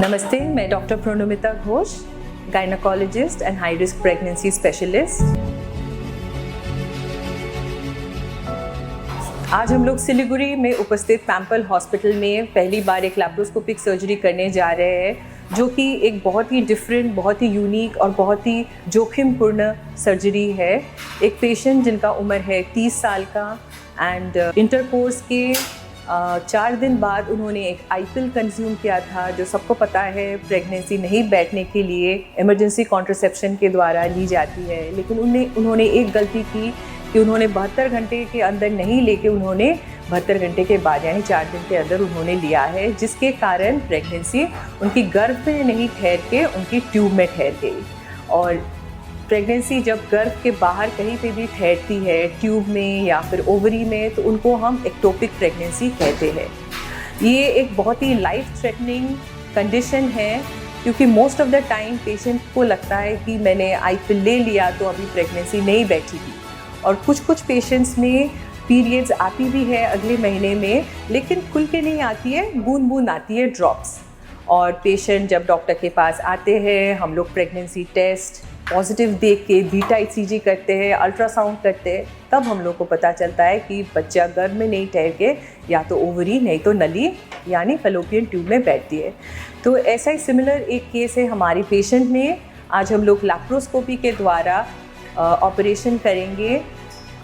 नमस्ते, मैं doctor Pranamita Ghosh, gynaecologist and high risk pregnancy specialist. आज हम लोग सिलीगुड़ी में उपस्थित पैम्पल हॉस्पिटल में पहली बार एक लैप्रोस्कोपिक सर्जरी करने जा रहे हैं, जो कि एक बहुत ही डिफरेंट, बहुत ही यूनिक और बहुत ही जोखिमपूर्ण सर्जरी है। एक पेशेंट जिनका उम्र है 30 साल का एंड इंटरकोर्स के 4 दिन बाद उन्होंने एक आईपिल कंज्यूम किया था, जो सबको पता है प्रेगनेंसी नहीं बैठने के लिए इमरजेंसी कॉन्ट्रासेप्शन के द्वारा ली जाती है। लेकिन उन्होंने एक गलती की कि उन्होंने 72 घंटे के अंदर नहीं लेके उन्होंने 72 घंटे के बाद यानी 4 दिन के अंदर उन्होंने लिया है, जिसके कारण प्रेगनेंसी उनकी गर्भ में नहीं ठहर के उनकी ट्यूब में ठहर गई। और प्रेगनेंसी जब गर्भ के बाहर कहीं पे भी ठहरती है, ट्यूब में या फिर ओवरी में, तो उनको हम एक्टोपिक प्रेगनेंसी कहते हैं। ये एक बहुत ही लाइफ थ्रेटनिंग कंडीशन है, क्योंकि most of the time patient को लगता है कि मैंने आईपिल ले लिया तो अभी प्रेगनेंसी नहीं बैठी थी। और कुछ पेशेंट्स में पीरियड्स आती भी है अगले महीने में, लेकिन खुल के नहीं आती है, बूंद बूंद आती है, ड्रॉप्स। और पेशेंट जब डॉक्टर के पास आते हैं, हम लोग प्रेगनेंसी टेस्ट पॉजिटिव देख के बीटा ईसीजी करते हैं, अल्ट्रासाउंड करते हैं, तब हम लोग को पता चलता है कि बच्चा गर्भ में नहीं ठहर के या तो ओवरी नहीं तो नली यानी फैलोपियन ट्यूब में बैठती है। तो ऐसा ही सिमिलर एक केस है हमारी पेशेंट में। आज हम लोग लैप्रोस्कोपी के द्वारा ऑपरेशन करेंगे।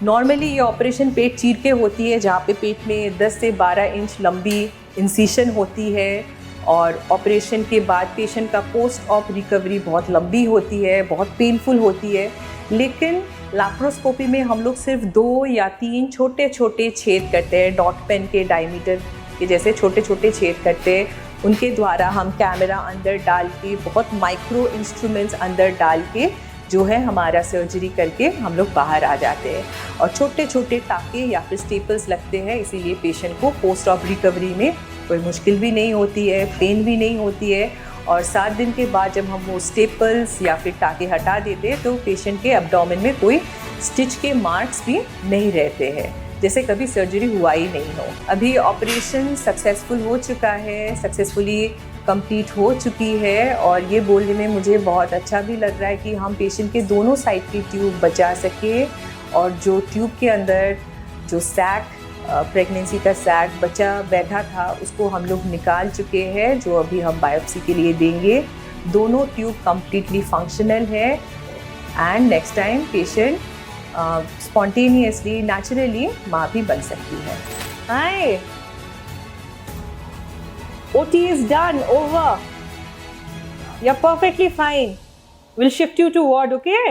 नॉर्मली ये ऑपरेशन पेट चीर के होती है, जहाँ पे पेट में 10 से 12 इंच लंबी इंसिशन होती है। और ऑपरेशन के बाद पेशेंट का पोस्ट ऑप रिकवरी बहुत लंबी होती है, बहुत पेनफुल होती है। लेकिन लैप्रोस्कोपी में हम लोग सिर्फ 2 या 3 छोटे छोटे छेद करते हैं, डॉट पेन के डायमीटर के जैसे छोटे छोटे छेद करते हैं। उनके द्वारा हम कैमरा अंदर डाल के, बहुत माइक्रो इंस्ट्रूमेंट्स अंदर डाल के जो है हमारा सर्जरी करके हम लोग बाहर आ जाते हैं। और छोटे छोटे टाँके या फिर स्टेपल्स लगते हैं, इसीलिए पेशेंट को पोस्ट ऑप रिकवरी में कोई मुश्किल भी नहीं होती है, पेन भी नहीं होती है। और 7 दिन के बाद जब हम वो स्टेपल्स या फिर टाँके हटा देते हैं, तो पेशेंट के एब्डोमेन में कोई स्टिच के मार्क्स भी नहीं रहते हैं, जैसे कभी सर्जरी हुआ ही नहीं हो। अभी ऑपरेशन सक्सेसफुल हो चुका है, सक्सेसफुली कंप्लीट हो चुकी है। और ये बोलने में मुझे बहुत अच्छा भी लग रहा है कि हम पेशेंट के दोनों साइड की ट्यूब बचा सके। और जो ट्यूब के अंदर जो सैक, प्रेगनेंसी का सैक बचा बैठा था, उसको हम लोग निकाल चुके हैं, जो अभी हम बायोप्सी के लिए देंगे। दोनों ट्यूब कम्प्लीटली फंक्शनल है and next time patient spontaneously, naturally माँ भी बन सकती है। हाय, OT is done, over. You're perfectly fine. We'll shift you to ward, okay?